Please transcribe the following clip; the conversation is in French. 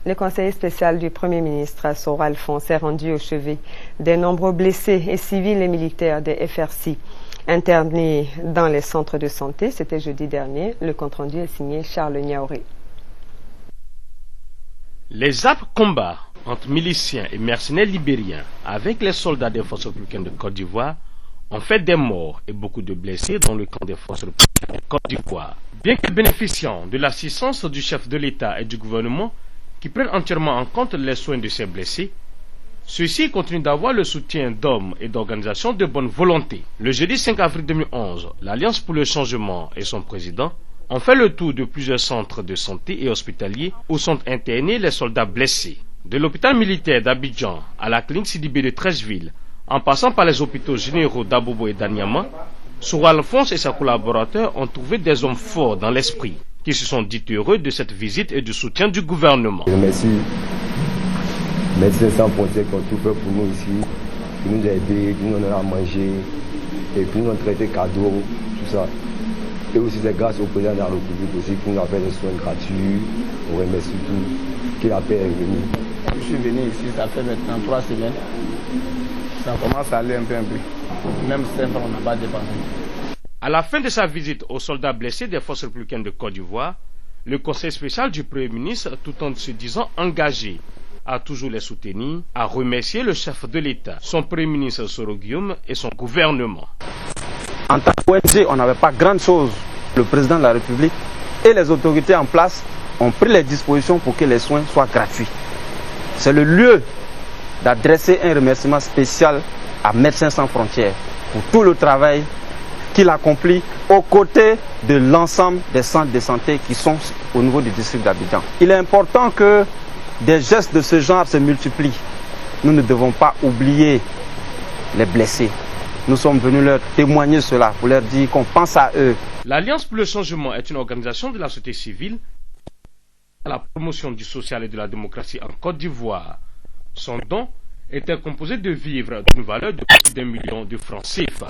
Le conseiller spécial du Premier ministre, Soro Alphonse, s'est rendu au chevet des nombreux blessés et civils et militaires des FRC internés dans les centres de santé. C'était jeudi dernier. Le compte-rendu est signé Charles Niaoré. Les âpres combats entre miliciens et mercenaires libériens avec les soldats des forces républicaines de Côte d'Ivoire ont fait des morts et beaucoup de blessés dans le camp des forces républicaines de Côte d'Ivoire. Bien que bénéficiant de l'assistance du chef de l'État et du gouvernement qui prennent entièrement en compte les soins de ces blessés, ceux-ci continuent d'avoir le soutien d'hommes et d'organisations de bonne volonté. Le jeudi 5 avril 2011, l'Alliance pour le changement et son président ont fait le tour de plusieurs centres de santé et hospitaliers où sont internés les soldats blessés. De l'hôpital militaire d'Abidjan à la clinique Sidibé de Treichville, en passant par les hôpitaux généraux d'Abobo et d'Anyama, Soro Alphonse et ses collaborateurs ont trouvé des hommes forts dans l'esprit, qui se sont dit heureux de cette visite et du soutien du gouvernement. Je remercie Médecins sans frontières qui ont tout fait pour nous ici, qui nous a aidés, qui nous ont donné à manger, et qui nous ont traité cadeaux, tout ça. Et aussi c'est grâce au président de la République aussi qui nous a fait des soins gratuits. On remercie tout, que la paix est venue. Je suis venu ici, ça fait maintenant 3 semaines. Ça commence à aller un peu. Même 5 ans, on n'a pas dépensé. À la fin de sa visite aux soldats blessés des forces républicaines de Côte d'Ivoire, le conseil spécial du Premier ministre, tout en se disant engagé à toujours les soutenir, a remercié le chef de l'État, son Premier ministre Soro Guillaume et son gouvernement. En tant qu'ONG, on n'avait pas grande chose. Le président de la République et les autorités en place ont pris les dispositions pour que les soins soient gratuits. C'est le lieu d'adresser un remerciement spécial à Médecins sans frontières pour tout le travail qu'il accomplit aux côtés de l'ensemble des centres de santé qui sont au niveau du district d'Abidjan. Il est important que des gestes de ce genre se multiplient. Nous ne devons pas oublier les blessés. Nous sommes venus leur témoigner cela, pour leur dire qu'on pense à eux. L'Alliance pour le changement est une organisation de la société civile à la promotion du social et de la démocratie en Côte d'Ivoire. Son don était composé de vivres d'une valeur de plus d'1 million de francs CFA.